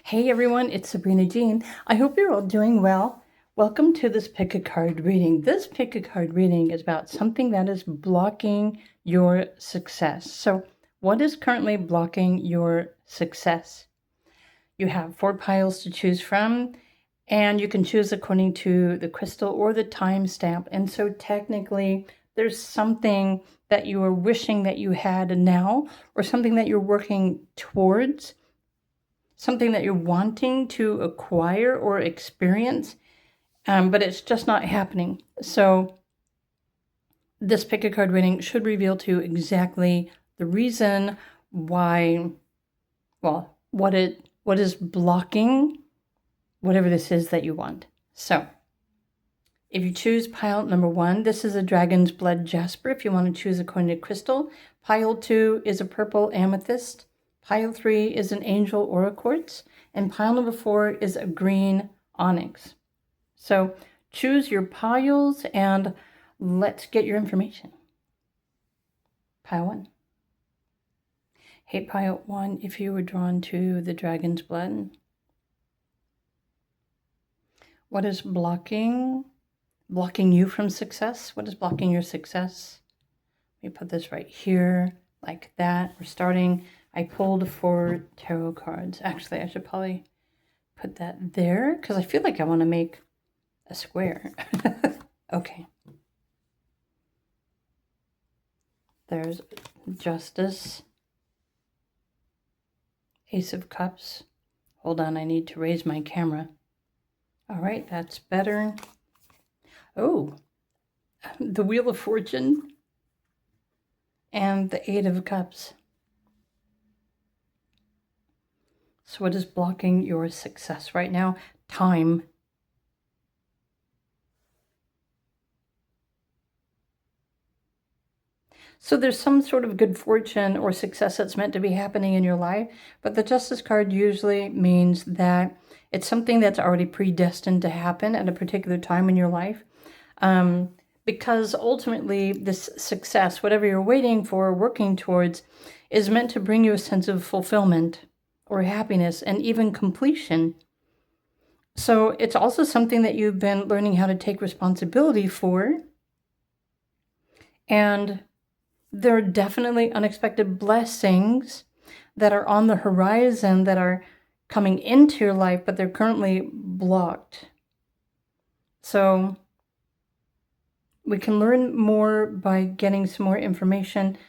Hey everyone, it's Sabrina Jean. I hope you're all doing well. Welcome to this pick a card reading. This pick a card reading is about something that is blocking your success. So, what is currently blocking your success? You have 4 piles to choose from, and you can choose according to the crystal or the timestamp. And so, technically, there's something that you are wishing that you had now, or something that you're working towards, something that you're wanting to acquire or experience, but it's just not happening. So this pick a card reading should reveal to you exactly the reason why, well, what is blocking whatever this is that you want. So if you choose pile number 1, this is a dragon's blood jasper if you want to choose according to crystal. Pile 2 is a purple amethyst. Pile 3 is an angel aura quartz. And pile number 4 is a green onyx. So choose your piles and let's get your information. Pile 1. Hey, pile 1, if you were drawn to the dragon's blood, what is blocking you from success? What is blocking your success? Let me put this right here, like that. We're starting. I pulled 4 tarot cards. Actually, I should probably put that there because I feel like I want to make a square. Okay. There's Justice, Ace of Cups. Hold on, I need to raise my camera. All right, that's better. Oh, the Wheel of Fortune and the 8 of Cups. So what is blocking your success right now? Time. So there's some sort of good fortune or success that's meant to be happening in your life, but the Justice card usually means that it's something that's already predestined to happen at a particular time in your life. Because ultimately this success, whatever you're waiting for, working towards, is meant to bring you a sense of fulfillment or happiness and even completion. So it's also something that you've been learning how to take responsibility for. And there are definitely unexpected blessings that are on the horizon that are coming into your life, but they're currently blocked. So we can learn more by getting some more information,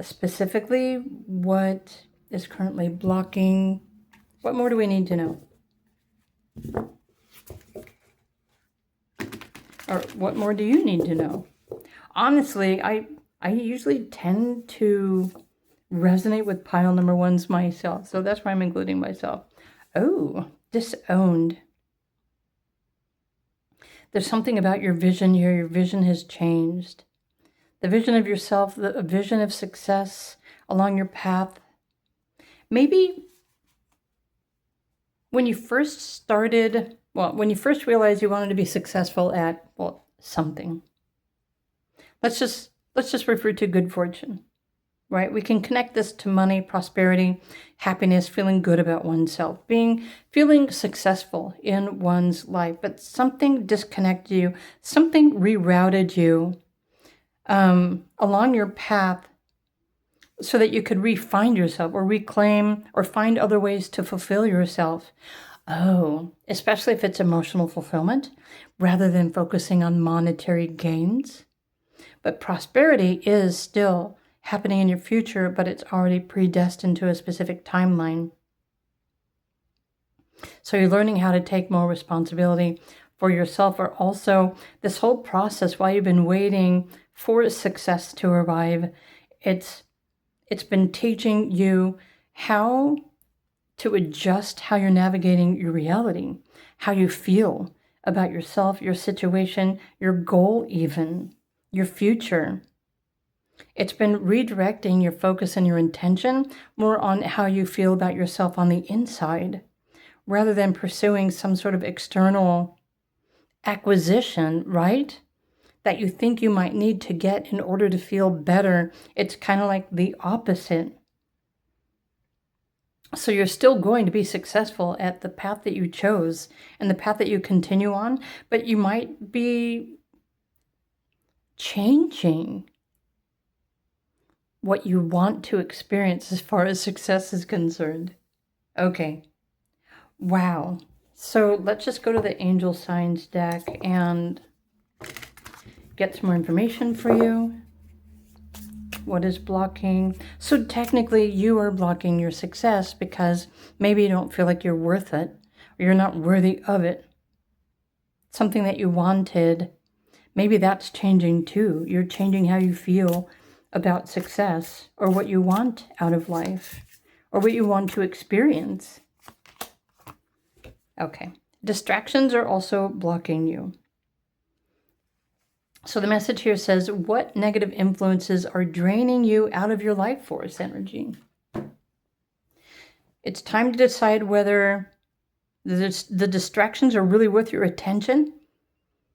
specifically what is currently blocking. What more do we need to know? Or what more do you need to know? Honestly, I usually tend to resonate with pile number 1s myself, so that's why I'm including myself. Oh, disowned. There's something about your vision here. Your vision has changed. The vision of yourself, the vision of success along your path. Maybe when you first started, when you first realized you wanted to be successful at, something. Let's just refer to good fortune, right? We can connect this to money, prosperity, happiness, feeling good about oneself, feeling successful in one's life. But something disconnected you, something rerouted you along your path so that you could re-find yourself or reclaim or find other ways to fulfill yourself. Oh, especially if it's emotional fulfillment rather than focusing on monetary gains. But prosperity is still happening in your future, but it's already predestined to a specific timeline. So you're learning how to take more responsibility for yourself, or also this whole process while you've been waiting for success to arrive. It's been teaching you how to adjust how you're navigating your reality, how you feel about yourself, your situation, your goal even, your future. It's been redirecting your focus and your intention more on how you feel about yourself on the inside, rather than pursuing some sort of external acquisition, right? That you think you might need to get in order to feel better. It's kind of like the opposite. So you're still going to be successful at the path that you chose and the path that you continue on, but you might be changing what you want to experience as far as success is concerned. Okay. Wow. So let's just go to the angel signs deck and get some more information for you. What is blocking? So technically you are blocking your success because maybe you don't feel like you're worth it or you're not worthy of it. Something that you wanted, maybe that's changing too. You're changing how you feel about success or what you want out of life or what you want to experience. Okay. Distractions are also blocking you. So the message here says, what negative influences are draining you out of your life force energy? It's time to decide whether the distractions are really worth your attention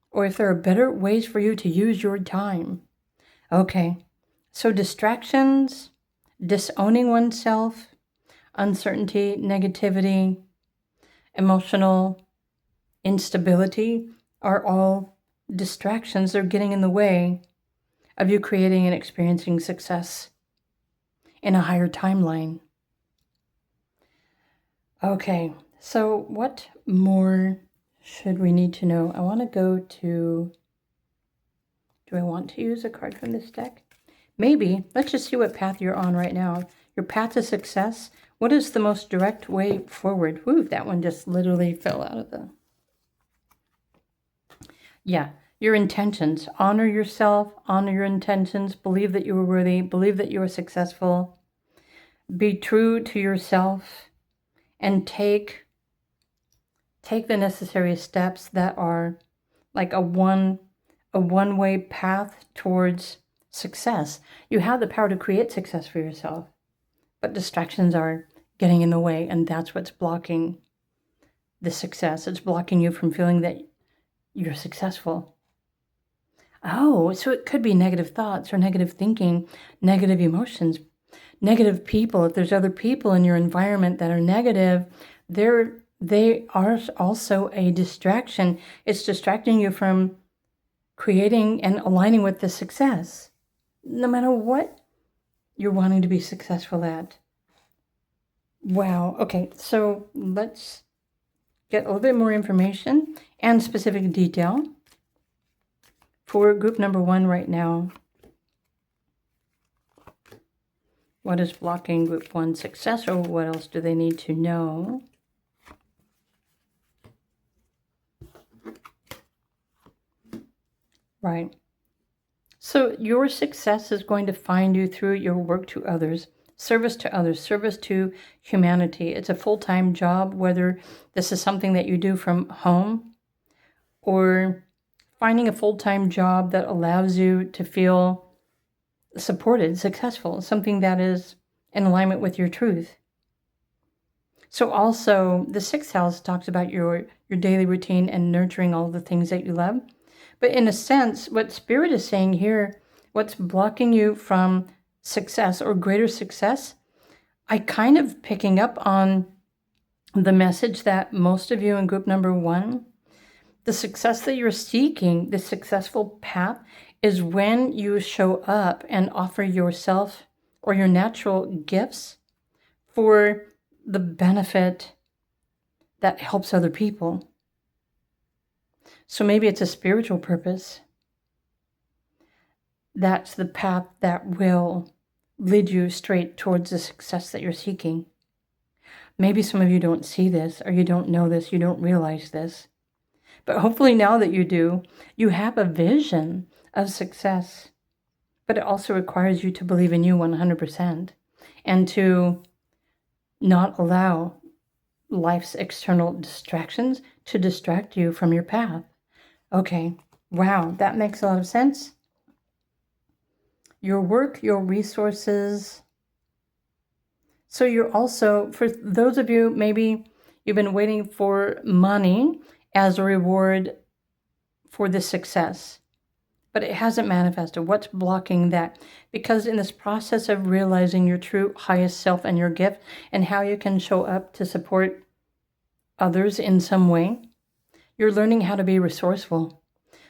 or if there are better ways for you to use your time. Okay, so distractions, disowning oneself, uncertainty, negativity, emotional instability are all distractions. They're getting in the way of you creating and experiencing success in a higher timeline. Okay, so what more should we need to know? I want to go to, do I want to use a card from this deck? Maybe. Let's just see what path you're on right now. Your path to success. What is the most direct way forward? Woo, that one just literally fell out of the... Yeah, your intentions. Honor yourself, honor your intentions, believe that you are worthy, believe that you are successful. Be true to yourself and take the necessary steps that are like a one-way path towards success. You have the power to create success for yourself, but distractions are getting in the way, and that's what's blocking the success. It's blocking you from feeling that you're successful. Oh, so it could be negative thoughts or negative thinking, negative emotions, negative people. If there's other people in your environment that are negative, they are also a distraction. It's distracting you from creating and aligning with the success, no matter what you're wanting to be successful at. Wow. Okay, so let's get a little bit more information and specific detail for group number 1 right now. What is blocking group 1 success, or what else do they need to know? Right. So your success is going to find you through your work to others, service to humanity. It's a full-time job, whether this is something that you do from home or finding a full-time job that allows you to feel supported, successful, something that is in alignment with your truth. So also the 6th house talks about your daily routine and nurturing all the things that you love. But in a sense, what Spirit is saying here, what's blocking you from success or greater success, I kind of picking up on the message that most of you in group number 1, the success that you're seeking, the successful path, is when you show up and offer yourself or your natural gifts for the benefit that helps other people. So maybe it's a spiritual purpose. That's the path that will lead you straight towards the success that you're seeking. Maybe some of you don't see this, or you don't know this, you don't realize this. But hopefully now that you do, you have a vision of success. But it also requires you to believe in you 100% and to not allow life's external distractions to distract you from your path. Okay, wow, that makes a lot of sense. Your work, your resources. So you're also, for those of you, maybe you've been waiting for money as a reward for the success. but it hasn't manifested. What's blocking that? Because in this process of realizing your true highest self and your gift and how you can show up to support others in some way, you're learning how to be resourceful.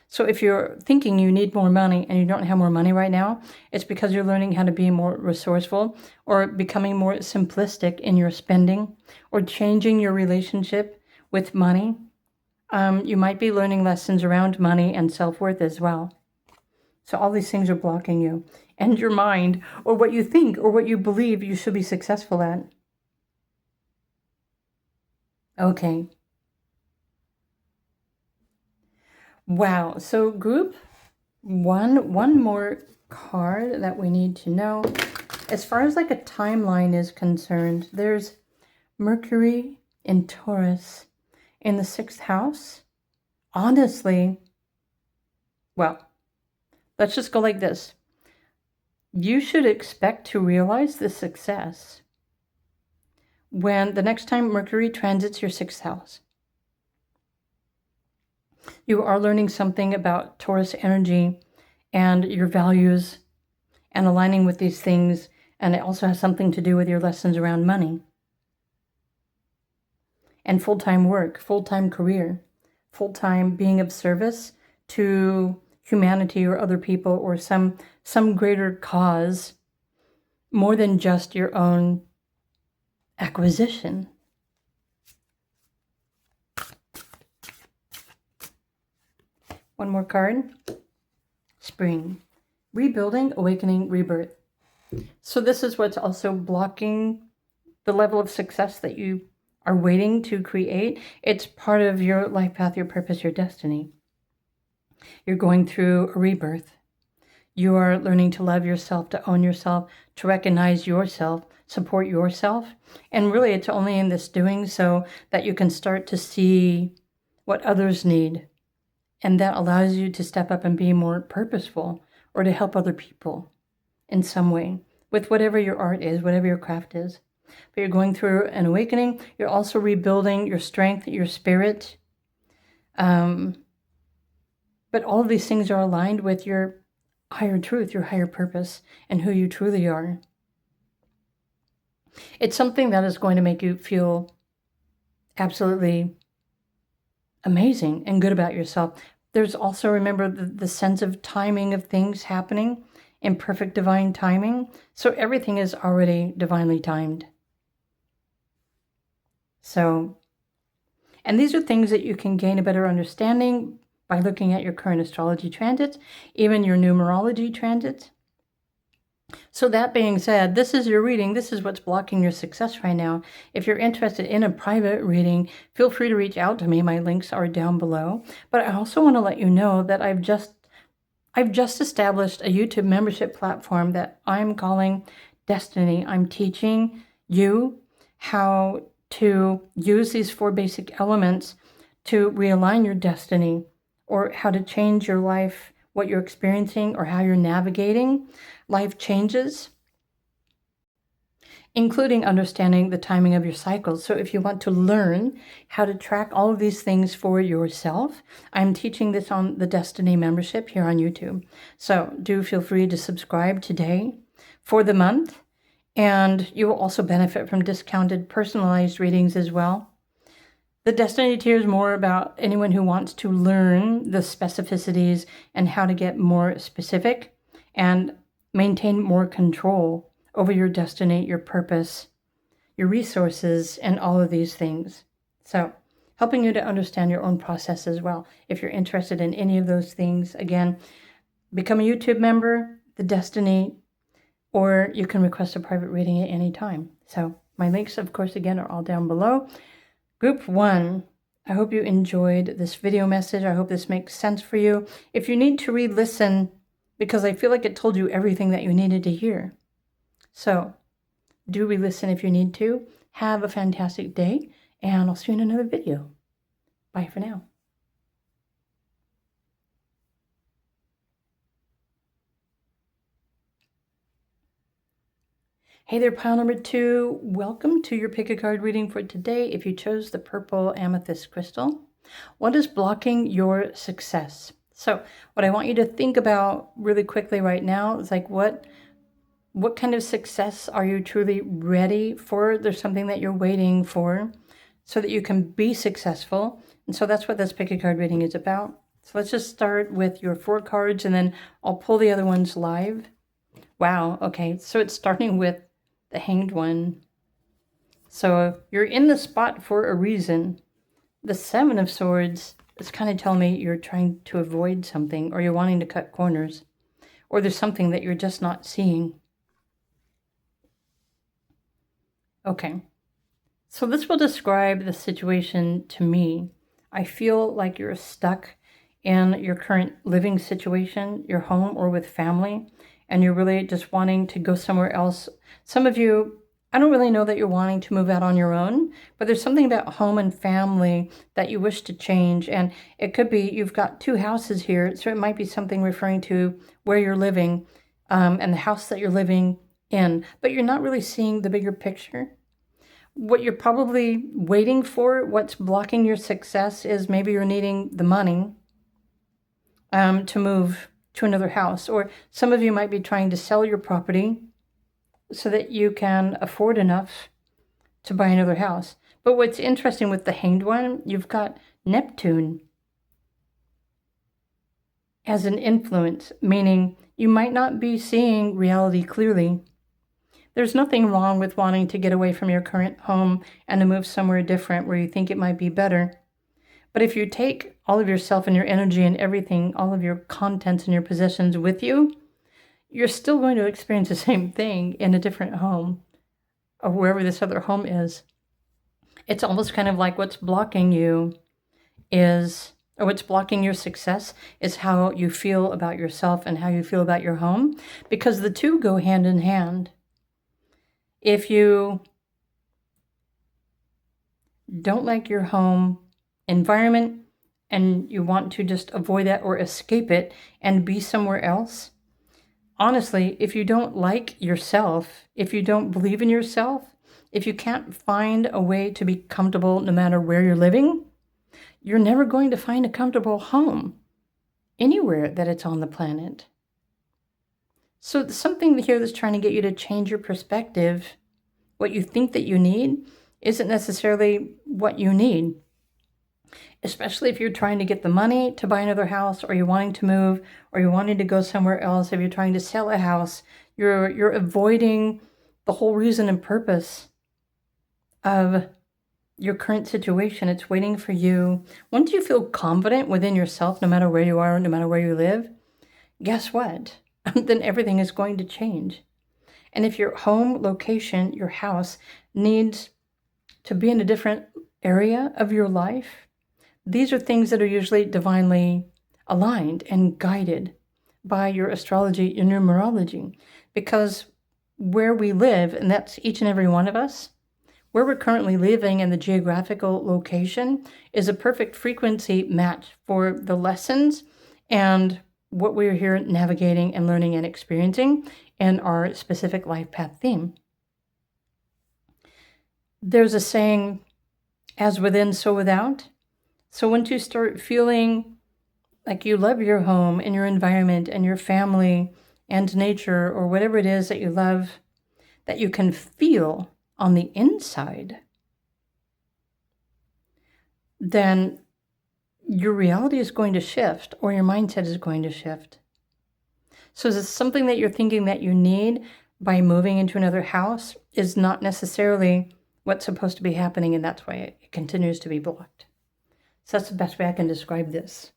So if you're thinking you need more money and you don't have more money right now, it's because you're learning how to be more resourceful or becoming more simplistic in your spending or changing your relationship with money. You might be learning lessons around money and self-worth as well. So all these things are blocking you and your mind or what you think or what you believe you should be successful at. Okay. Wow. So group one more card that we need to know. As far as like a timeline is concerned, there's Mercury in Taurus in the 6th house. Honestly, well, let's just go like this. You should expect to realize the success when the next time Mercury transits your 6th house. You are learning something about Taurus energy and your values and aligning with these things. And it also has something to do with your lessons around money and full-time work, full-time career, full-time being of service to humanity or other people or some greater cause more than just your own acquisition. One more card. Spring. Rebuilding, awakening, rebirth. So this is what's also blocking the level of success that you are waiting to create. It's part of your life path, your purpose, your destiny. You're going through a rebirth. You are learning to love yourself, to own yourself, to recognize yourself, support yourself. And really, it's only in this doing so that you can start to see what others need. And that allows you to step up and be more purposeful or to help other people in some way with whatever your art is, whatever your craft is. But you're going through an awakening. You're also rebuilding your strength, your spirit. But all of these things are aligned with your higher truth, your higher purpose, and who you truly are. It's something that is going to make you feel absolutely amazing and good about yourself. There's also, remember, the sense of timing of things happening in perfect divine timing. So everything is already divinely timed. So, and these are things that you can gain a better understanding by looking at your current astrology transits, even your numerology transits. So that being said, this is your reading. This is what's blocking your success right now. If you're interested in a private reading, feel free to reach out to me. My links are down below. But I also want to let you know that I've just established a YouTube membership platform that I'm calling Destiny. I'm teaching you how to use these 4 basic elements to realign your destiny, or how to change your life, what you're experiencing, or how you're navigating life changes, including understanding the timing of your cycles. So if you want to learn how to track all of these things for yourself, I'm teaching this on the Destiny membership here on YouTube. So do feel free to subscribe today for the month, and you will also benefit from discounted personalized readings as well. The Destiny tier is more about anyone who wants to learn the specificities and how to get more specific and maintain more control over your destiny, your purpose, your resources, and all of these things. So helping you to understand your own process as well. If you're interested in any of those things, again, become a YouTube member, the Destiny, or you can request a private reading at any time. So my links, of course, again, are all down below. Group 1, I hope you enjoyed this video message. I hope this makes sense for you. If you need to re-listen, because I feel like it told you everything that you needed to hear. So do re-listen if you need to. Have a fantastic day, and I'll see you in another video. Bye for now. Hey there, pile number 2. Welcome to your pick a card reading for today. If you chose the purple amethyst crystal, what is blocking your success? So what I want you to think about really quickly right now is like, what kind of success are you truly ready for? There's something that you're waiting for so that you can be successful. And so that's what this pick a card reading is about. So let's just start with your 4 cards and then I'll pull the other ones live. Wow, okay, so it's starting with the Hanged One. So you're in the spot for a reason. The 7 of Swords is kind of telling me you're trying to avoid something, or you're wanting to cut corners, or there's something that you're just not seeing. Okay, so this will describe the situation to me. I feel like you're stuck in your current living situation, your home or with family, and you're really just wanting to go somewhere else. Some of you, I don't really know that you're wanting to move out on your own, but there's something about home and family that you wish to change. And it could be you've got 2 houses here, so it might be something referring to where you're living and the house that you're living in, but you're not really seeing the bigger picture. What you're probably waiting for, what's blocking your success, is maybe you're needing the money to move to another house. Or some of you might be trying to sell your property so that you can afford enough to buy another house. But what's interesting with the Hanged One, you've got Neptune as an influence, meaning you might not be seeing reality clearly. There's nothing wrong with wanting to get away from your current home and to move somewhere different where you think it might be better. But if you take all of yourself and your energy and everything, all of your contents and your possessions with you, you're still going to experience the same thing in a different home or wherever this other home is. It's almost kind of like what's blocking you is, or what's blocking your success is how you feel about yourself and how you feel about your home, because the two go hand in hand. If you don't like your home environment and you want to just avoid that or escape it and be somewhere else, honestly, if you don't like yourself, if you don't believe in yourself, if you can't find a way to be comfortable no matter where you're living, you're never going to find a comfortable home anywhere that it's on the planet. So there's something here that's trying to get you to change your perspective. What you think that you need isn't necessarily what you need. Especially if you're trying to get the money to buy another house, or you're wanting to move, or you're wanting to go somewhere else. If you're trying to sell a house, you're avoiding the whole reason and purpose of your current situation. It's waiting for you. Once you feel confident within yourself, no matter where you are, no matter where you live, guess what? Then everything is going to change. And if your home location, your house, needs to be in a different area of your life, these are things that are usually divinely aligned and guided by your astrology and numerology. Because where we live, and that's each and every one of us, where we're currently living and the geographical location is a perfect frequency match for the lessons and what we're here navigating and learning and experiencing in our specific life path theme. There's a saying, as within, so without. So once you start feeling like you love your home and your environment and your family and nature, or whatever it is that you love, that you can feel on the inside, then your reality is going to shift, or your mindset is going to shift. So is this something that you're thinking that you need by moving into another house is not necessarily what's supposed to be happening, and that's why it continues to be blocked. So that's the best way I can describe this.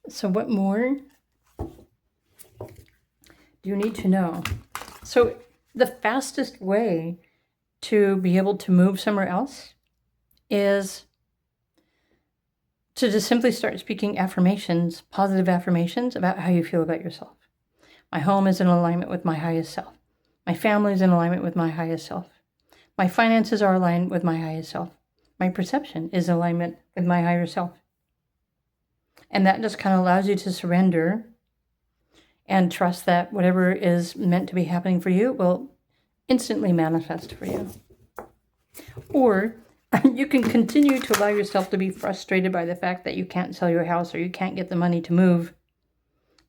So what more do you need to know? So the fastest way to be able to move somewhere else is to just simply start speaking affirmations, positive affirmations about how you feel about yourself. My home is in alignment with my highest self. My family is in alignment with my highest self. My finances are aligned with my highest self. My perception is in alignment with my higher self. And that just kind of allows you to surrender and trust that whatever is meant to be happening for you will instantly manifest for you. Or you can continue to allow yourself to be frustrated by the fact that you can't sell your house or you can't get the money to move.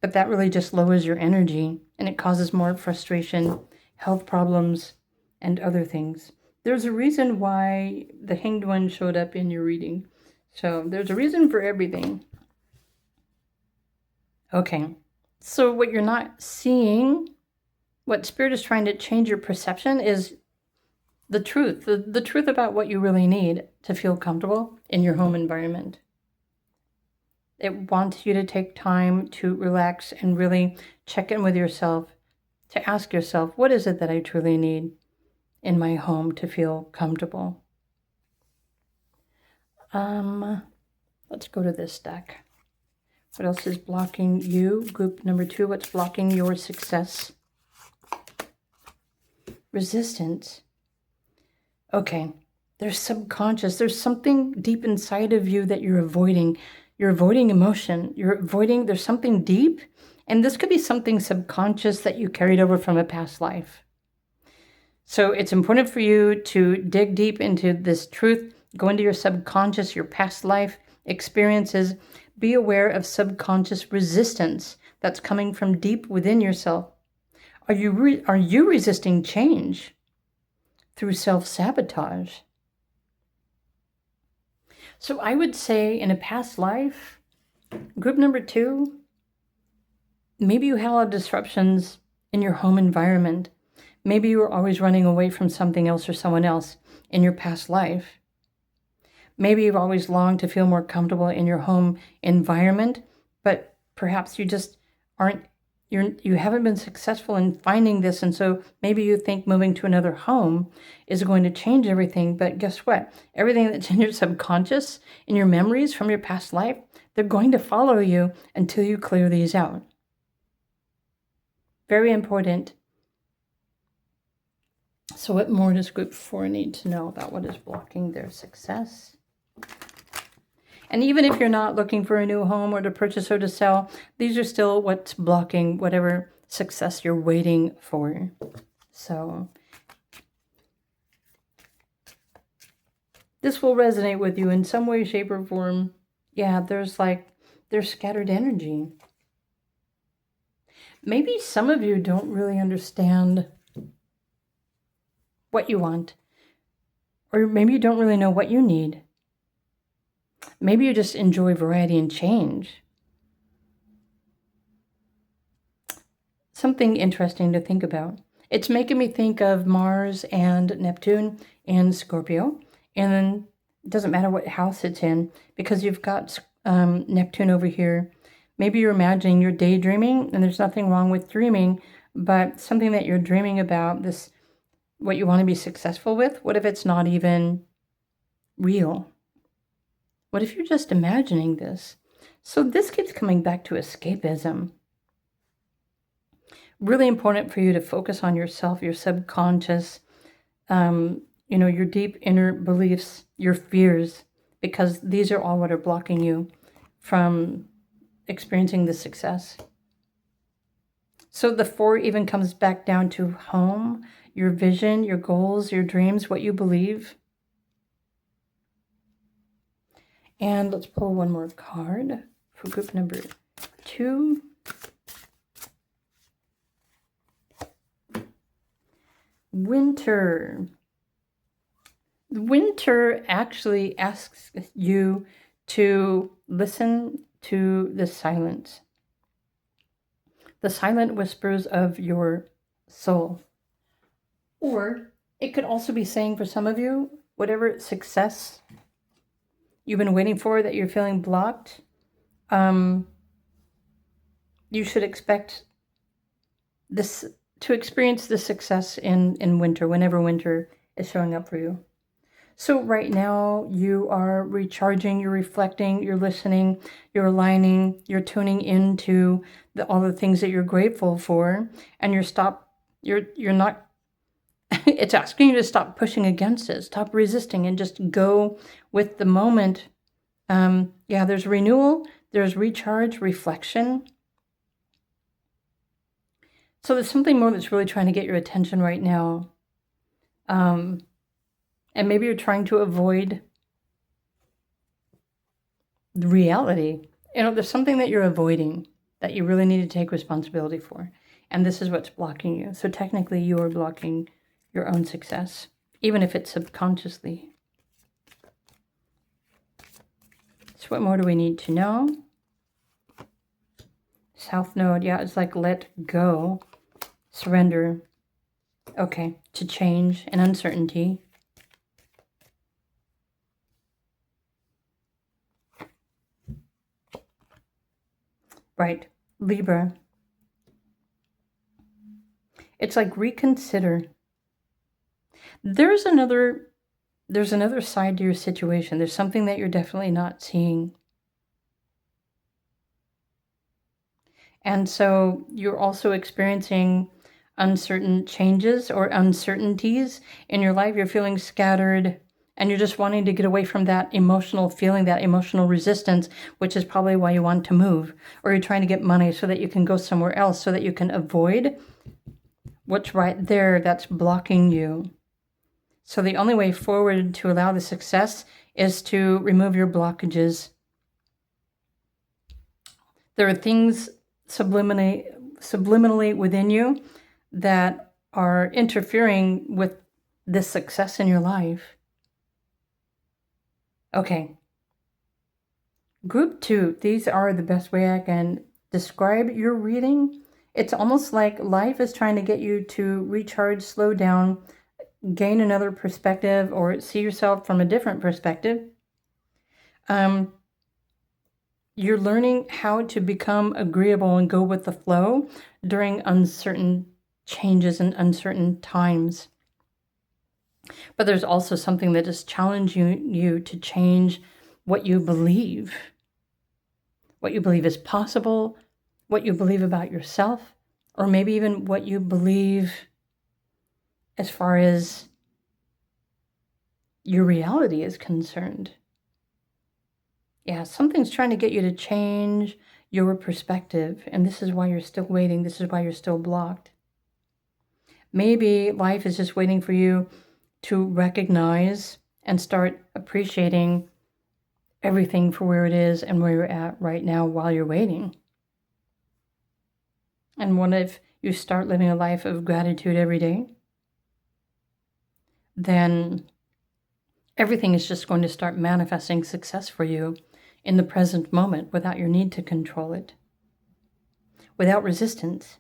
But that really just lowers your energy, and it causes more frustration, health problems, and other things. There's a reason why the Hanged One showed up in your reading. So there's a reason for everything. Okay, so what you're not seeing, what Spirit is trying to change your perception is the truth, the truth about what you really need to feel comfortable in your home environment. It wants you to take time to relax and really check in with yourself, to ask yourself, what is it that I truly need in my home to feel comfortable? Let's go to this deck. What else is blocking you? Group number 2, what's blocking your success? Resistance. Okay, there's subconscious. There's something deep inside of you that you're avoiding. You're avoiding emotion. You're avoiding, there's something deep. And this could be something subconscious that you carried over from a past life. So it's important for you to dig deep into this truth, go into your subconscious, your past life experiences. Be aware of subconscious resistance that's coming from deep within yourself. Are you resisting change through self-sabotage? So I would say in a past life, group number 2, maybe you had a lot of disruptions in your home environment. Maybe you were always running away from something else or someone else in your past life. Maybe you've always longed to feel more comfortable in your home environment, but perhaps you just you haven't been successful in finding this, and so maybe you think moving to another home is going to change everything, but guess what? Everything that's in your subconscious, in your memories from your past life, they're going to follow you until you clear these out. Very important. So what more does group 4 need to know about what is blocking their success? And even if you're not looking for a new home or to purchase or to sell, these are still what's blocking whatever success you're waiting for. So this will resonate with you in some way, shape, or form. Yeah, there's scattered energy. Maybe some of you don't really understand what you want, or maybe you don't really know what you need. Maybe you just enjoy variety and change. Something interesting to think about. It's making me think of Mars and Neptune and Scorpio. And then it doesn't matter what house it's in, because you've got Neptune over here. Maybe you're imagining, you're daydreaming, and there's nothing wrong with dreaming, but something that you're dreaming about, what you want to be successful with, what if it's not even real? What if you're just imagining this? So this keeps coming back to escapism. Really important for you to focus on yourself, your subconscious, your deep inner beliefs, your fears, because these are all what are blocking you from experiencing the success. So the 4 even comes back down to home, your vision, your goals, your dreams, what you believe. And let's pull one more card for group number 2. Winter. Winter actually asks you to listen to the silence. The silent whispers of your soul. Or it could also be saying for some of you, whatever success you've been waiting for that you're feeling blocked, you should expect this to experience the success in winter, whenever winter is showing up for you. So right now you are recharging, you're reflecting, you're listening, you're aligning, you're tuning into all the things that you're grateful for, and you're not it's asking you to stop pushing against it, stop resisting, and just go with the moment. There's renewal, there's recharge, reflection. So there's something more that's really trying to get your attention right now. And maybe you're trying to avoid the reality. There's something that you're avoiding that you really need to take responsibility for. And this is what's blocking you. So technically you are blocking your own success, even if it's subconsciously. So what more do we need to know? South Node, yeah, it's like let go, surrender. Okay, to change and uncertainty. Right, Libra. It's like reconsider. There's another side to your situation. There's something that you're definitely not seeing. And so you're also experiencing uncertain changes or uncertainties in your life. You're feeling scattered and you're just wanting to get away from that emotional feeling, that emotional resistance, which is probably why you want to move. Or you're trying to get money so that you can go somewhere else, so that you can avoid what's right there that's blocking you. So the only way forward to allow the success is to remove your blockages. There are things subliminally within you that are interfering with this success in your life. Okay. Group 2, these are the best way I can describe your reading. It's almost like life is trying to get you to recharge, slow down, gain another perspective, or see yourself from a different perspective. You're learning how to become agreeable and go with the flow during uncertain changes and uncertain times. But there's also something that is challenging you to change what you believe is possible, what you believe about yourself, or maybe even what you believe as far as your reality is concerned. Yeah, something's trying to get you to change your perspective, and this is why you're still waiting. This is why you're still blocked. Maybe life is just waiting for you to recognize and start appreciating everything for where it is and where you're at right now while you're waiting. And what if you start living a life of gratitude every day? Then everything is just going to start manifesting success for you in the present moment without your need to control it, without resistance.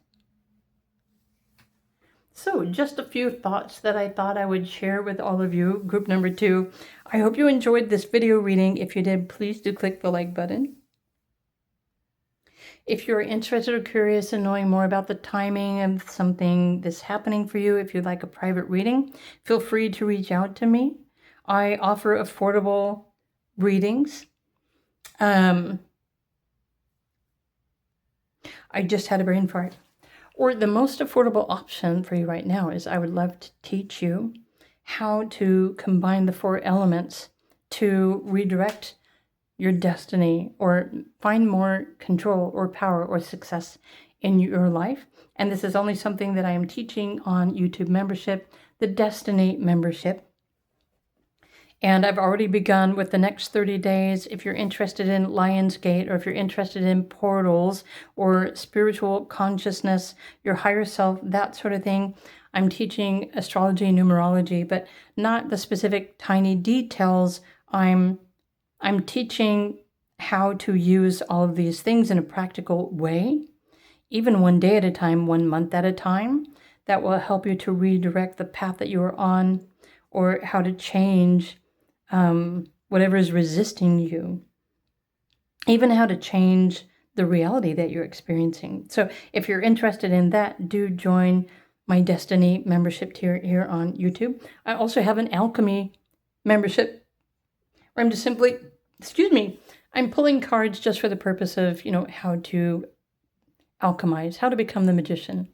So just a few thoughts that I thought I would share with all of you, group number 2. I hope you enjoyed this video reading. If you did, please do click the like button. If you're interested or curious in knowing more about the timing of something that's happening for you, if you'd like a private reading, feel free to reach out to me. I offer affordable readings. I just had a brain fart. Or the most affordable option for you right now is I would love to teach you how to combine the 4 elements to redirect your destiny or find more control or power or success in your life. And this is only something that I am teaching on YouTube membership, the Destiny membership. And I've already begun with the next 30 days. If you're interested in Lionsgate, or if you're interested in portals or spiritual consciousness, your higher self, that sort of thing, I'm teaching astrology and numerology, but not the specific tiny details. I'm teaching how to use all of these things in a practical way, even one day at a time, 1 month at a time. That will help you to redirect the path that you are on, or how to change whatever is resisting you, even how to change the reality that you're experiencing. So if you're interested in that, do join my Destiny membership tier here on YouTube. I also have an alchemy membership where I'm just simply, I'm pulling cards just for the purpose of, how to alchemize, how to become the magician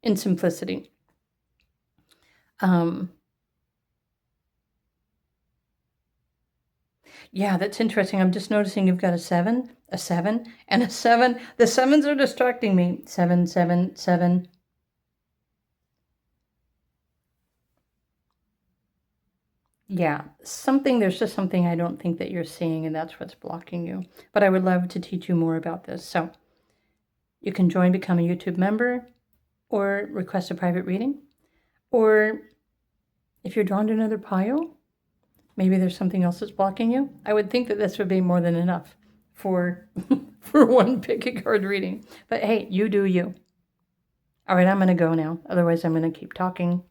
in simplicity. Yeah, that's interesting. I'm just noticing you've got a 7, and a 7. The 7s are distracting me. 7, 7, 7. Yeah, there's just something I don't think that you're seeing, and that's what's blocking you. But I would love to teach you more about this. So You can join, become a YouTube member, or request a private reading. Or if you're drawn to another pile, maybe there's something else that's blocking you. I would think that this would be more than enough for, for one pick a card reading. But hey, you do you. All right, I'm going to go now. Otherwise, I'm going to keep talking.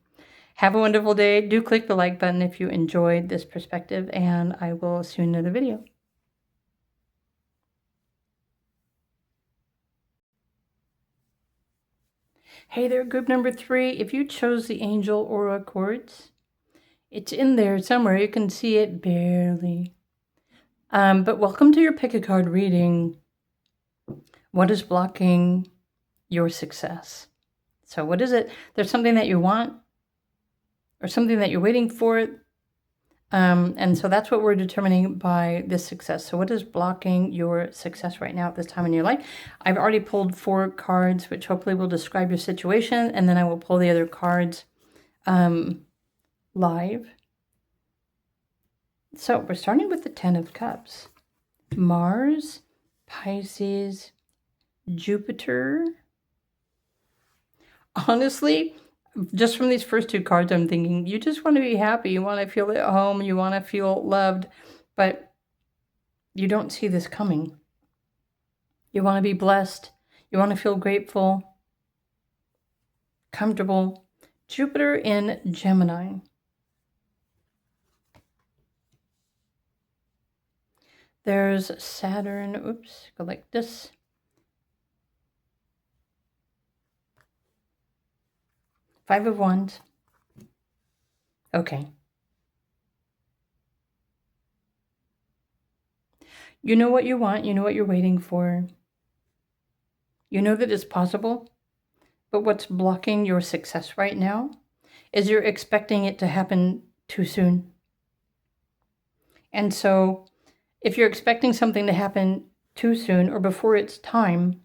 Have a wonderful day. Do click the like button if you enjoyed this perspective, and I will see you in another video. Hey there, group number 3. If you chose the Angel Aura Quartz, it's in there somewhere. You can see it barely. But welcome to your pick a card reading. What is blocking your success? So what is it? There's something that you want or something that you're waiting for. And so that's what we're determining by this success. So what is blocking your success right now at this time in your life? I've already pulled 4 cards, which hopefully will describe your situation. And then I will pull the other cards live. So we're starting with the 10 of Cups. Mars, Pisces, Jupiter. Honestly, just from these first 2 cards, I'm thinking you just want to be happy. You want to feel at home. You want to feel loved. But you don't see this coming. You want to be blessed. You want to feel grateful, comfortable. Jupiter in Gemini. There's Saturn. Oops, go like this. Five of Wands. Okay. You know what you want. You know what you're waiting for. You know that it's possible. But what's blocking your success right now is you're expecting it to happen too soon. And so if you're expecting something to happen too soon or before its time,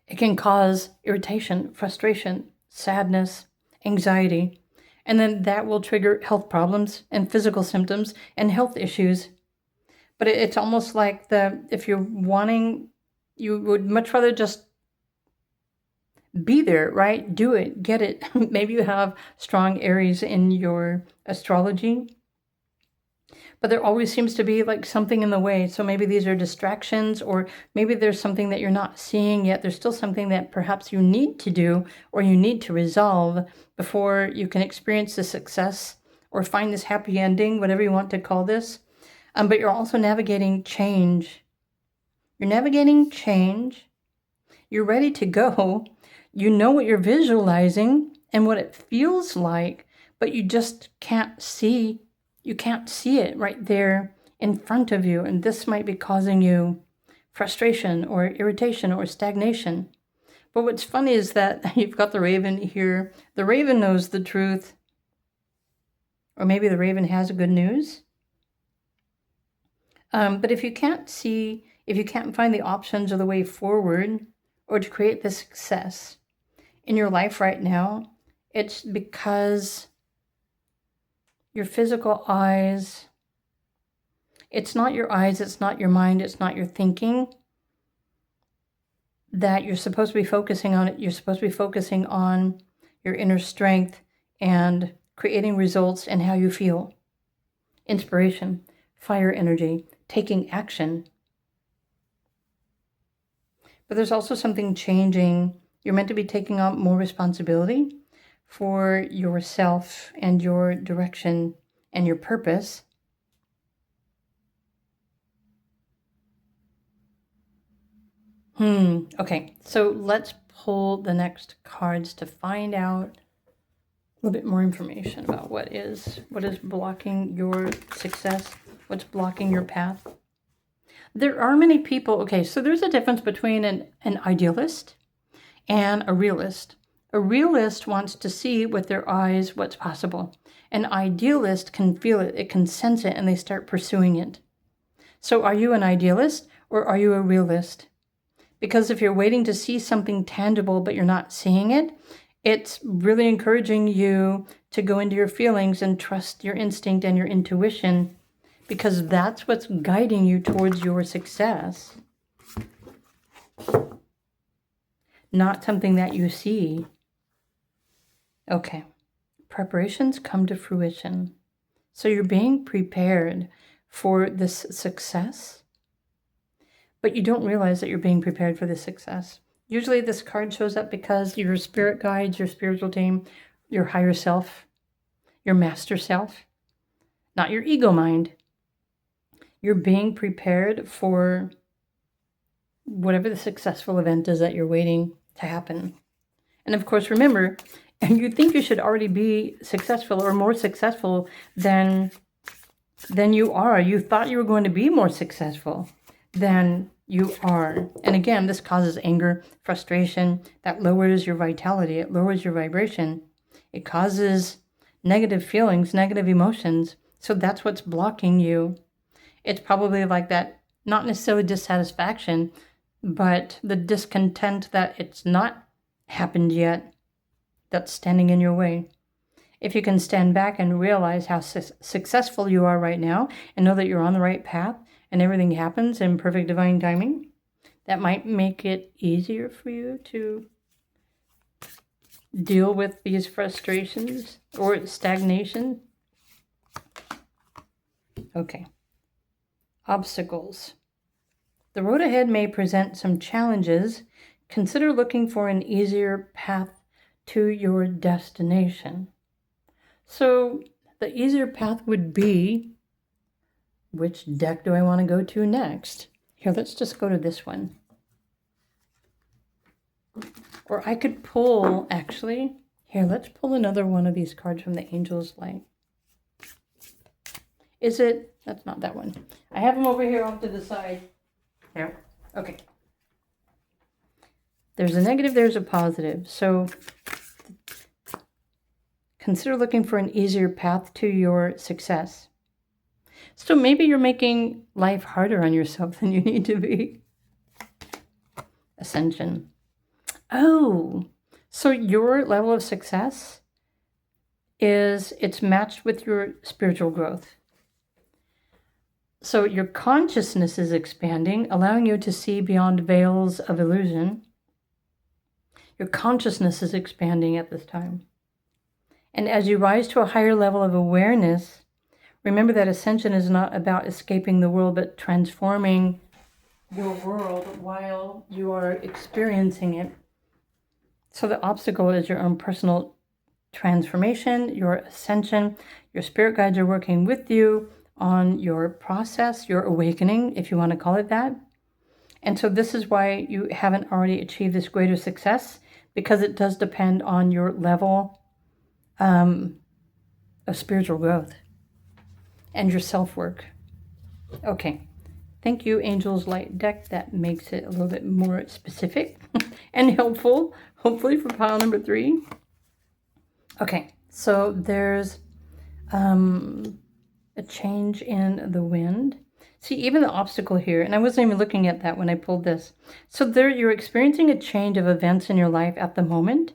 it can cause irritation, frustration, sadness, anxiety, and then that will trigger health problems and physical symptoms and health issues. But it's almost like if you're wanting, you would much rather just be there, right? Do it, get it. Maybe you have strong Aries in your astrology, but there always seems to be like something in the way. So maybe these are distractions, or maybe there's something that you're not seeing yet. There's still something that perhaps you need to do or you need to resolve before you can experience the success or find this happy ending, whatever you want to call this. But you're also navigating change. You're navigating change. You're ready to go. You know what you're visualizing and what it feels like, but you just can't see. You can't see it right there in front of you. And this might be causing you frustration or irritation or stagnation. But what's funny is that you've got the Raven here. The Raven knows the truth. Or maybe the Raven has good news. But if you can't see, if you can't find the options or the way forward or to create the success in your life right now, it's because your physical eyes, it's not your eyes, it's not your mind, it's not your thinking that you're supposed to be focusing on it. You're supposed to be focusing on your inner strength and creating results and how you feel. Inspiration, fire energy, taking action. But there's also something changing. You're meant to be taking on more responsibility for yourself and your direction and your purpose. Okay, so let's pull the next cards to find out a little bit more information about what is blocking your success, what's blocking your path. There are many people, okay, so there's a difference between an idealist and a realist. A realist wants to see with their eyes what's possible. An idealist can feel it, it can sense it, and they start pursuing it. So are you an idealist or are you a realist? Because if you're waiting to see something tangible but you're not seeing it, it's really encouraging you to go into your feelings and trust your instinct and your intuition, because that's what's guiding you towards your success. not something that you see. Okay. Preparations come to fruition. So you're being prepared for this success, but you don't realize that you're being prepared for this success. Usually this card shows up because your spirit guides, your spiritual team, your higher self, your master self, not your ego mind. You're being prepared for whatever the successful event is that you're waiting to happen. And of course, remember, and you think you should already be successful or more successful than you are. You thought you were going to be more successful than you are. And again, this causes anger, frustration. That lowers your vitality. It lowers your vibration. It causes negative feelings, negative emotions. So that's what's blocking you. It's probably like that, not necessarily dissatisfaction, but the discontent that it's not happened yet that's standing in your way. If you can stand back and realize how successful you are right now and know that you're on the right path and everything happens in perfect divine timing, that might make it easier for you to deal with these frustrations or stagnation. Okay. Obstacles. The road ahead may present some challenges. Consider looking for an easier path to your destination. So the easier path would be, which deck do I want to go to next? Here, let's just go to this one. Or I could pull, actually, here, let's pull another one of these cards from the Angel's Light. Is it? That's not that one. I have them over here off to the side. There. Okay. There's a negative, there's a positive. So consider looking for an easier path to your success. So maybe you're making life harder on yourself than you need to be. Ascension. Oh, so your level of success it's matched with your spiritual growth. So your consciousness is expanding, allowing you to see beyond veils of illusion. Your consciousness is expanding at this time. And as you rise to a higher level of awareness, remember that ascension is not about escaping the world, but transforming your world while you are experiencing it. So the obstacle is your own personal transformation, your ascension. Your spirit guides are working with you on your process, your awakening, if you want to call it that. And so this is why you haven't already achieved this greater success, because it does depend on your level of spiritual growth and your self-work. Okay. Thank you, Angel's Light deck. That makes it a little bit more specific and helpful, hopefully, for pile number 3. Okay, so there's a change in the wind. See, even the obstacle here, and I wasn't even looking at that when I pulled this. So there, you're experiencing a change of events in your life at the moment.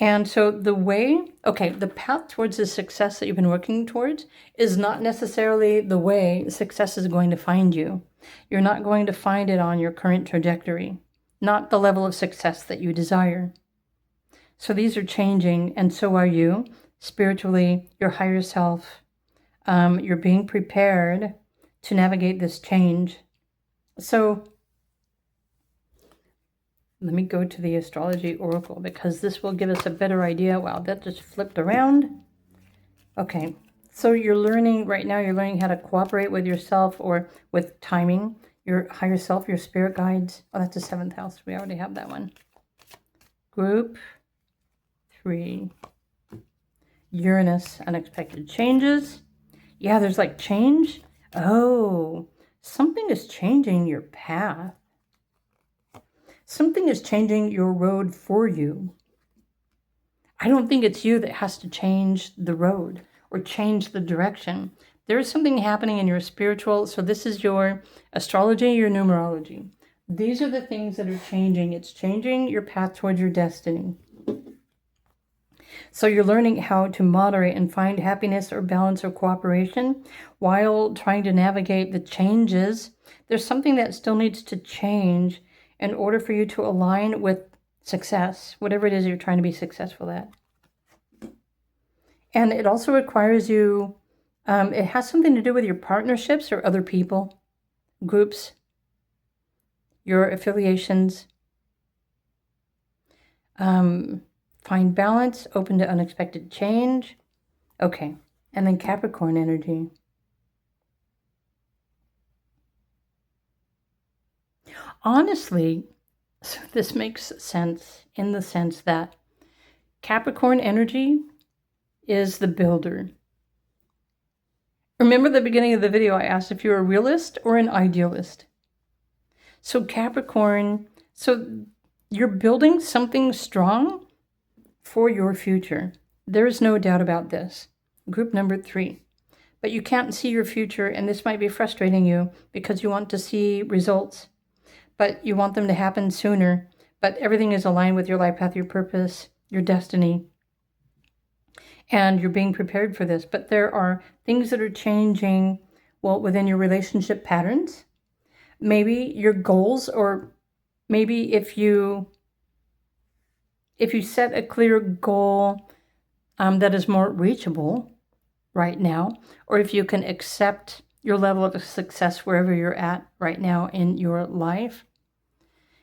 And so the path towards the success that you've been working towards is not necessarily the way success is going to find you. You're not going to find it on your current trajectory, not the level of success that you desire. So these are changing, and so are you. Spiritually, your higher self, you're being prepared to navigate this change. So let me go to the astrology oracle, because this will give us a better idea. Wow, that just flipped around. Okay, so you're learning right now, you're learning how to cooperate with yourself or with timing, your higher self, your spirit guides. Oh, that's the 7th house. We already have that one. Group 3. Uranus, unexpected changes. Yeah, there's like change. Oh, something is changing your path. Something is changing your road for you. I don't think it's you that has to change the road or change the direction. There is something happening in your spiritual. So this is your astrology, your numerology. These are the things that are changing. It's changing your path towards your destiny. So you're learning how to moderate and find happiness or balance or cooperation while trying to navigate the changes. There's something that still needs to change in order for you to align with success, whatever it is you're trying to be successful at. And it also requires you, it has something to do with your partnerships or other people, groups, your affiliations. Find balance, open to unexpected change. Okay, and then Capricorn energy. Honestly, so this makes sense in the sense that Capricorn energy is the builder. Remember the beginning of the video, I asked if you're a realist or an idealist. So Capricorn, so you're building something strong for your future. There's no doubt about this. Group number 3. But you can't see your future, and this might be frustrating you because you want to see results, but you want them to happen sooner. But everything is aligned with your life path, your purpose, your destiny. And you're being prepared for this. But there are things that are changing, well, within your relationship patterns. Maybe your goals, or maybe if you set a clear goal that is more reachable right now, or if you can accept your level of success wherever you're at right now in your life,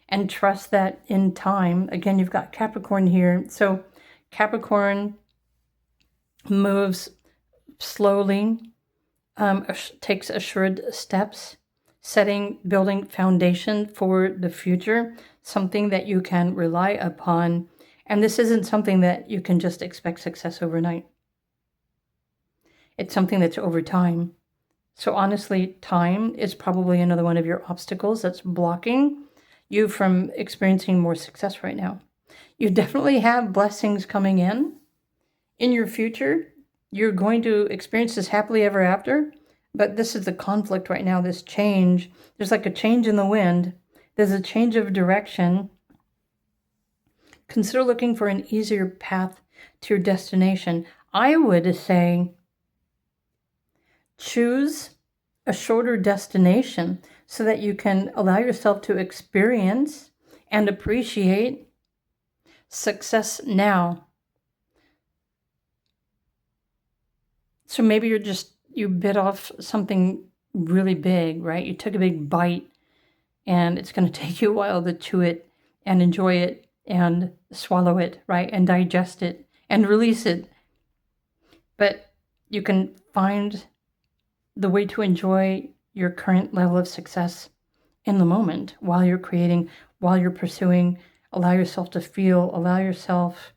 and trust that in time, again, you've got Capricorn here. So Capricorn moves slowly, takes assured steps, building foundation for the future, something that you can rely upon. And this isn't something that you can just expect success overnight. It's something that's over time. So honestly, time is probably another one of your obstacles that's blocking you from experiencing more success right now. You definitely have blessings coming in your future. You're going to experience this happily ever after, but this is the conflict right now, this change. There's like a change in the wind. There's a change of direction. Consider looking for an easier path to your destination. I would say choose a shorter destination so that you can allow yourself to experience and appreciate success now. So maybe you bit off something really big, right? You took a big bite, and it's going to take you a while to chew it and enjoy it and swallow it, right? And digest it and release it. But you can find the way to enjoy your current level of success in the moment while you're creating, while you're pursuing. Allow yourself to feel, allow yourself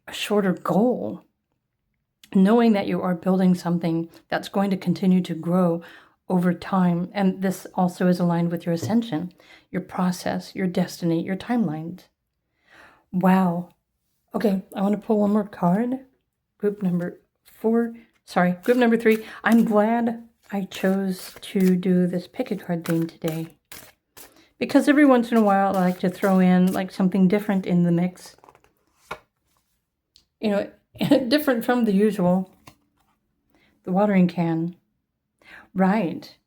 a shorter goal, knowing that you are building something that's going to continue to grow over time. And this also is aligned with your ascension, your process, your destiny, your timelines. Wow. Okay, I want to pull one more card. Group number 3. I'm glad I chose to do this pick a card theme today, because every once in a while I like to throw in like something different in the mix. You know, different from the usual. The watering can. Right.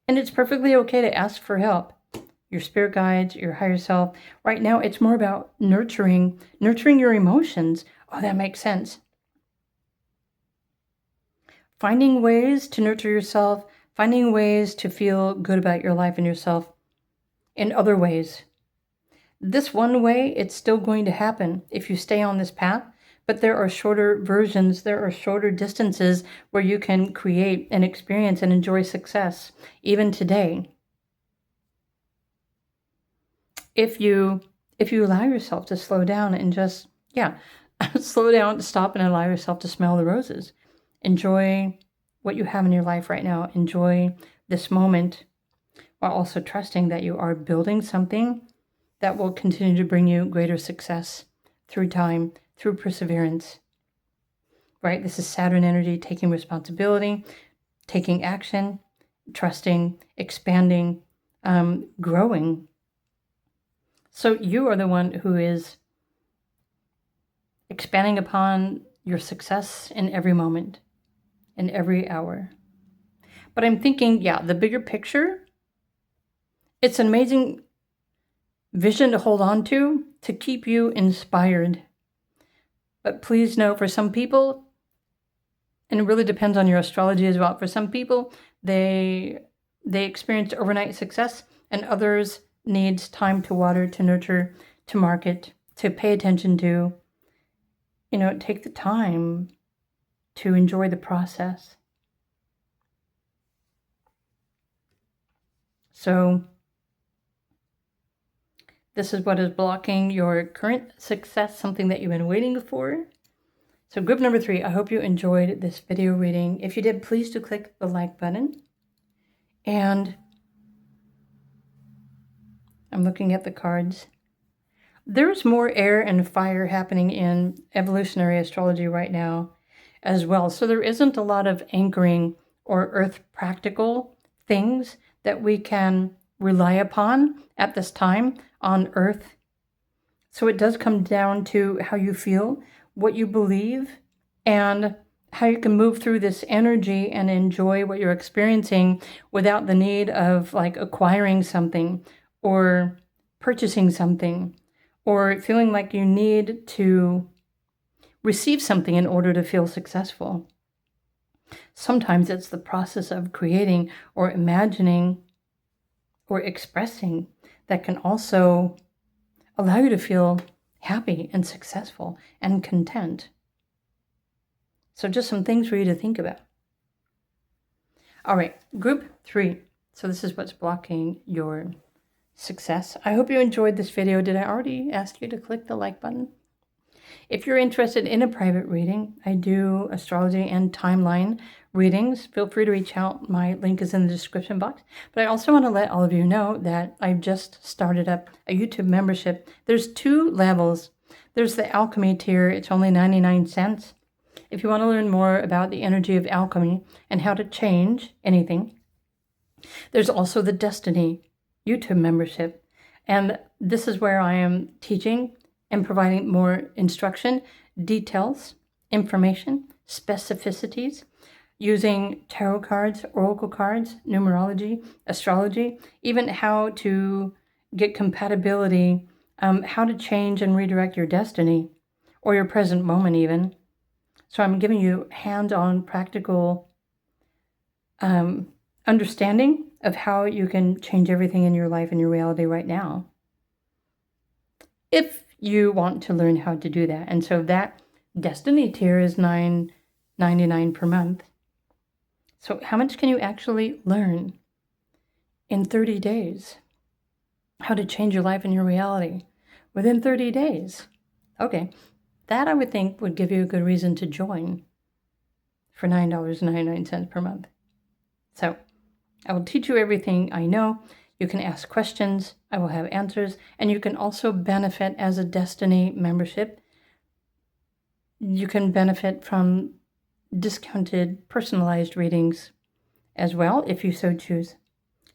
And it's perfectly okay to ask for help. Your spirit guides, your higher self. Right now, it's more about nurturing your emotions. Oh, that makes sense. Finding ways to nurture yourself, finding ways to feel good about your life and yourself in other ways. This one way, it's still going to happen if you stay on this path, but there are shorter versions, there are shorter distances where you can create and experience and enjoy success, even today. If you allow yourself to slow down and just, slow down, stop and allow yourself to smell the roses. Enjoy what you have in your life right now. Enjoy this moment while also trusting that you are building something that will continue to bring you greater success through time, through perseverance, right? This is Saturn energy, taking responsibility, taking action, trusting, expanding, growing. So you are the one who is expanding upon your success in every moment, in every hour. But I'm thinking, the bigger picture, It's an amazing vision to hold on to keep you inspired. But please know, for some people, and it really depends on your astrology as well, for some people, they experience overnight success, and others needs time to water, to nurture, to market, to pay attention to. Take the time to enjoy the process. So this is what is blocking your current success, something that you've been waiting for. So group number 3, I hope you enjoyed this video reading. If you did, please do click the like button. And I'm looking at the cards. There's more air and fire happening in evolutionary astrology right now as well. So there isn't a lot of anchoring or earth practical things that we can rely upon at this time on earth. So it does come down to how you feel, what you believe, and how you can move through this energy and enjoy what you're experiencing without the need of like acquiring something or purchasing something or feeling like you need to receive something in order to feel successful. Sometimes it's the process of creating or imagining or expressing that can also allow you to feel happy and successful and content. So just some things for you to think about. All right, group 3. So this is what's blocking your success. I hope you enjoyed this video. Did I already ask you to click the like button? If you're interested in a private reading, I do astrology and timeline readings. Feel free to reach out. My link is in the description box. But I also want to let all of you know that I've just started up a YouTube membership. There's 2 levels. There's the alchemy tier. It's only 99 cents. If you want to learn more about the energy of alchemy and how to change anything. There's also the Destiny YouTube membership. And this is where I am teaching and providing more instruction, details, information, specificities, using tarot cards, oracle cards, numerology, astrology, even how to get compatibility, how to change and redirect your destiny or your present moment even. So I'm giving you hands-on practical understanding of how you can change everything in your life and your reality right now, if you want to learn how to do that. And so that Destiny tier is $9.99 per month. So how much can you actually learn in 30 days? How to change your life and your reality within 30 days. Okay, that I would think would give you a good reason to join for $9.99 per month. So I will teach you everything I know. You can ask questions. I will have answers. And you can also benefit as a Destiny membership. You can benefit from discounted, personalized readings as well, if you so choose,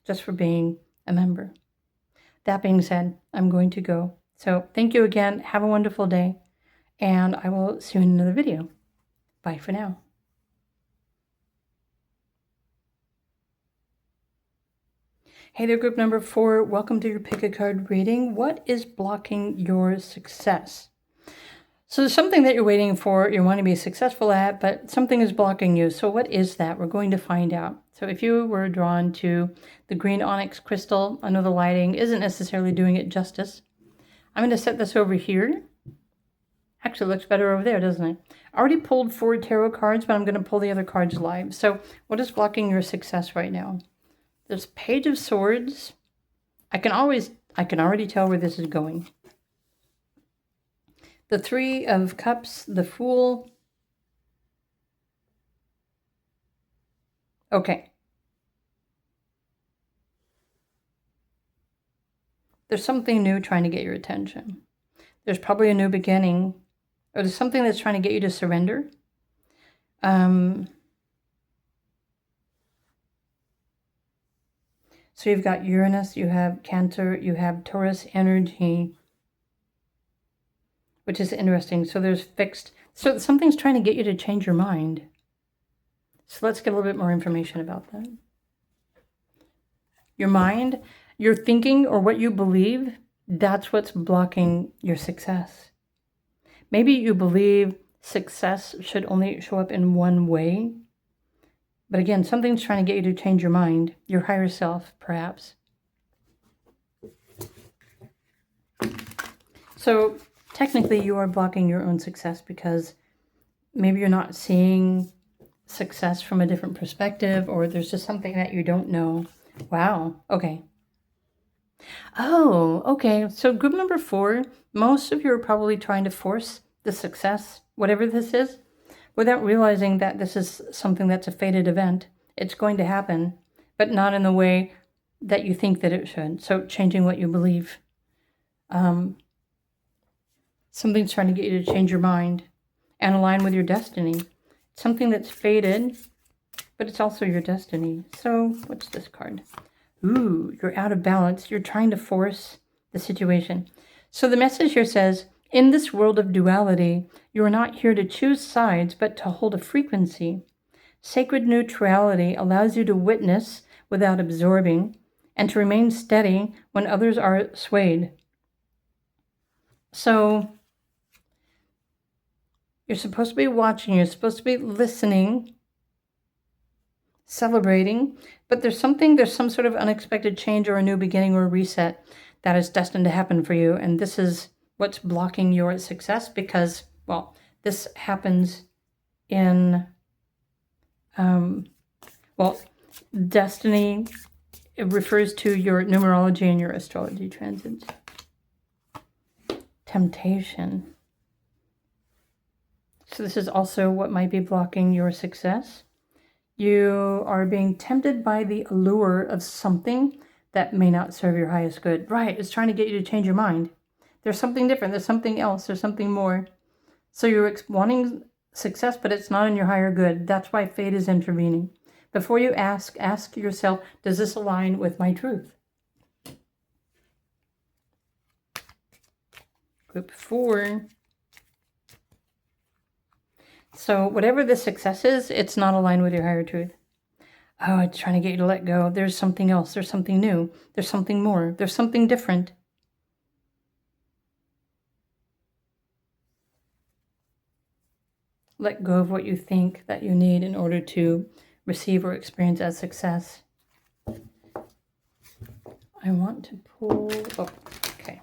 just for being a member. That being said, I'm going to go. So thank you again. Have a wonderful day. And I will see you in another video. Bye for now. Hey there, group number 4. Welcome to your pick a card reading. What is blocking your success? So there's something that you're waiting for, you want to be successful at, but something is blocking you. So what is that? We're going to find out. So if you were drawn to the green onyx crystal, I know the lighting isn't necessarily doing it justice. I'm going to set this over here. Actually, it looks better over there, doesn't it? I already pulled 4 tarot cards, but I'm going to pull the other cards live. So what is blocking your success right now? There's Page of Swords. I can already tell where this is going. The 3 of Cups, the Fool. Okay. There's something new trying to get your attention. There's probably a new beginning, or there's something that's trying to get you to surrender. So you've got Uranus, you have Cancer, you have Taurus energy, which is interesting. So there's fixed. So something's trying to get you to change your mind. So let's get a little bit more information about that. Your mind, Your thinking or what you believe, that's what's blocking your success. Maybe you believe success should only show up in one way. But again, something's trying to get you to change your mind, your higher self, perhaps. So technically you are blocking your own success because maybe you're not seeing success from a different perspective, or there's just something that you don't know. Wow. Okay. Oh, okay. So group number 4, most of you are probably trying to force the success, whatever this is, without realizing that this is something that's a fated event. It's going to happen, but not in the way that you think that it should. So changing what you believe. Something's trying to get you to change your mind and align with your destiny. Something that's fated, but it's also your destiny. So what's this card? Ooh, you're out of balance. You're trying to force the situation. So the message here says, in this world of duality, you are not here to choose sides, but to hold a frequency. Sacred neutrality allows you to witness without absorbing and to remain steady when others are swayed. So you're supposed to be watching, you're supposed to be listening, celebrating, but there's some sort of unexpected change or a new beginning or a reset that is destined to happen for you. And this is what's blocking your success because, well, this happens in, destiny, it refers to your numerology and your astrology transits. Temptation. So this is also what might be blocking your success. You are being tempted by the allure of something that may not serve your highest good. Right, it's trying to get you to change your mind. There's something different, there's something else, there's something more. So you're wanting success, but it's not in your higher good. That's why fate is intervening. Before you ask yourself, does this align with my truth? Group 4. So whatever the success is, it's not aligned with your higher truth. Oh, it's trying to get you to let go. There's something else. There's something new. There's something more. There's something different. Let go of what you think that you need in order to receive or experience as success. I want to pull... Oh, okay.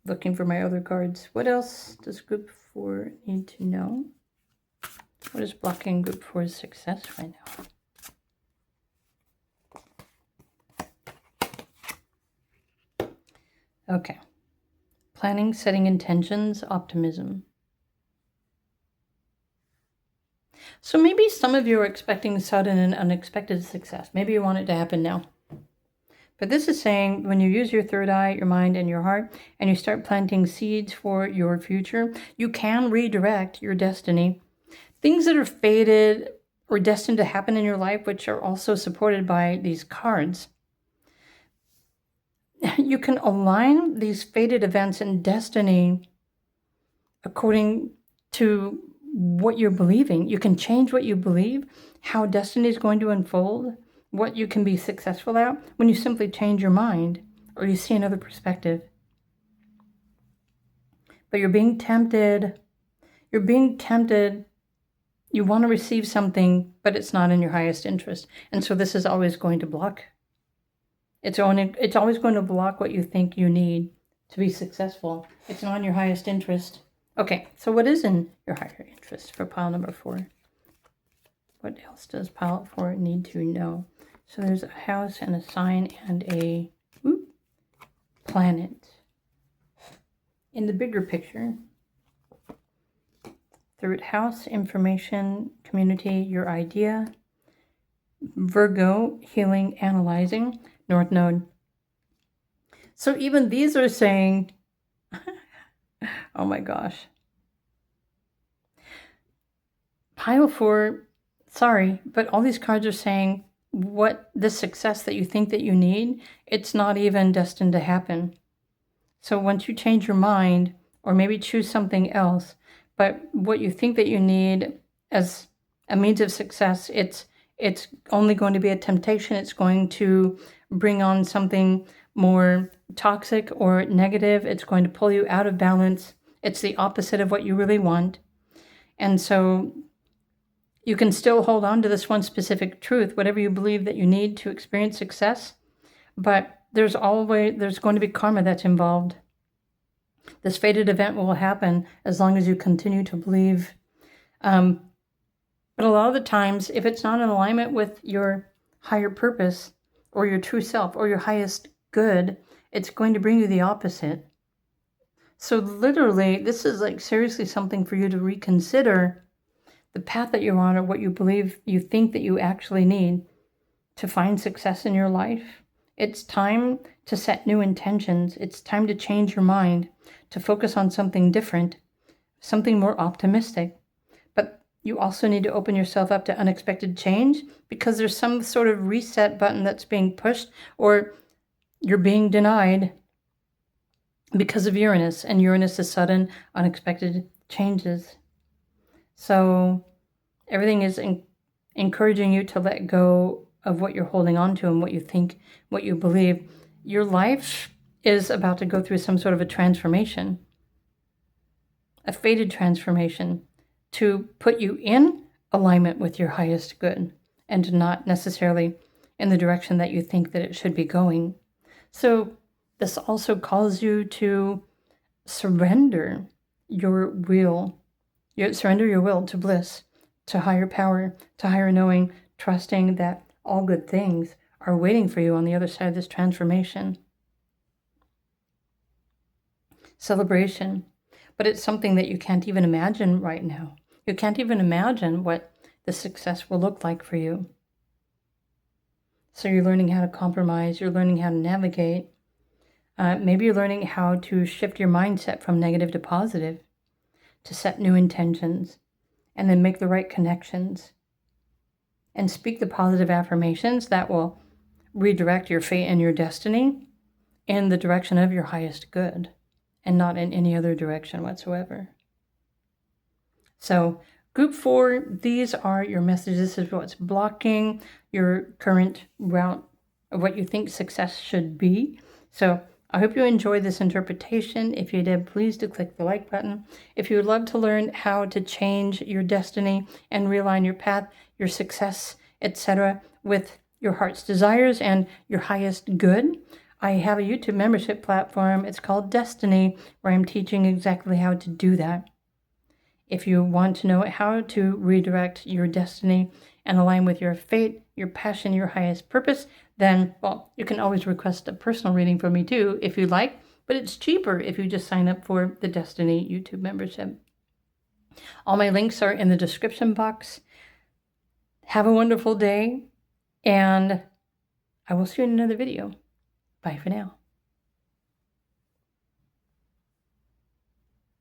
Looking for my other cards. What else does group 4 need to know? What is blocking group 4's success right now? Okay. Planning, setting intentions, optimism. So maybe some of you are expecting sudden and unexpected success. Maybe you want it to happen now. But this is saying when you use your third eye, your mind, and your heart, and you start planting seeds for your future, you can redirect your destiny. Things that are fated or destined to happen in your life, which are also supported by these cards. You can align these fated events and destiny according to what you're believing. You can change what you believe, how destiny is going to unfold, what you can be successful at when you simply change your mind or you see another perspective. But you're being tempted. You're being tempted. You want to receive something, but it's not in your highest interest. And so this is always going to block. It's always going to block what you think you need to be successful. It's not in your highest interest. Okay, so what is in your higher interest for pile number 4? What else does pile 4 need to know? So there's a house and a sign and a planet. In the bigger picture, third house, information, community, your idea. Virgo, healing, analyzing, North Node. So even these are saying, oh my gosh. Pile 4, sorry, but all these cards are saying what the success that you think that you need, it's not even destined to happen. So once you change your mind, or maybe choose something else, but what you think that you need as a means of success, it's only going to be a temptation. It's going to bring on something more toxic or negative. It's going to pull you out of balance. It's the opposite of what you really want. And so you can still hold on to this one specific truth, whatever you believe that you need to experience success, but there's going to be karma that's involved. This fated event will happen as long as you continue to believe. But a lot of the times, if it's not in alignment with your higher purpose or your true self or your highest good, it's going to bring you the opposite. So literally, this is like seriously something for you to reconsider the path that you're on, or what you believe, you think that you actually need to find success in your life. It's time to set new intentions. It's time to change your mind, to focus on something different, something more optimistic. But you also need to open yourself up to unexpected change, because there's some sort of reset button that's being pushed, or you're being denied because of Uranus, and Uranus is sudden, unexpected changes. So everything is encouraging you to let go of what you're holding on to and what you think, what you believe. Your life is about to go through some sort of a transformation, a fated transformation, to put you in alignment with your highest good and not necessarily in the direction that you think that it should be going. So this also calls you to surrender your will. Surrender your will to bliss, to higher power, to higher knowing, trusting that all good things are waiting for you on the other side of this transformation. Celebration. But it's something that you can't even imagine right now. You can't even imagine what the success will look like for you. So you're learning how to compromise. You're learning how to navigate. Maybe you're learning how to shift your mindset from negative to positive, to set new intentions, and then make the right connections and speak the positive affirmations that will redirect your fate and your destiny in the direction of your highest good and not in any other direction whatsoever. So group 4, these are your messages. This is what's blocking your current route of what you think success should be. So I hope you enjoyed this interpretation. If you did, please do click the like button. If you would love to learn how to change your destiny and realign your path, your success, etc., with your heart's desires and your highest good, I have a YouTube membership platform. It's called Destiny, where I'm teaching exactly how to do that. If you want to know how to redirect your destiny and align with your fate, your passion, your highest purpose, then, well, you can always request a personal reading from me too, if you'd like, but it's cheaper if you just sign up for the Destiny YouTube membership. All my links are in the description box. Have a wonderful day, and I will see you in another video. Bye for now.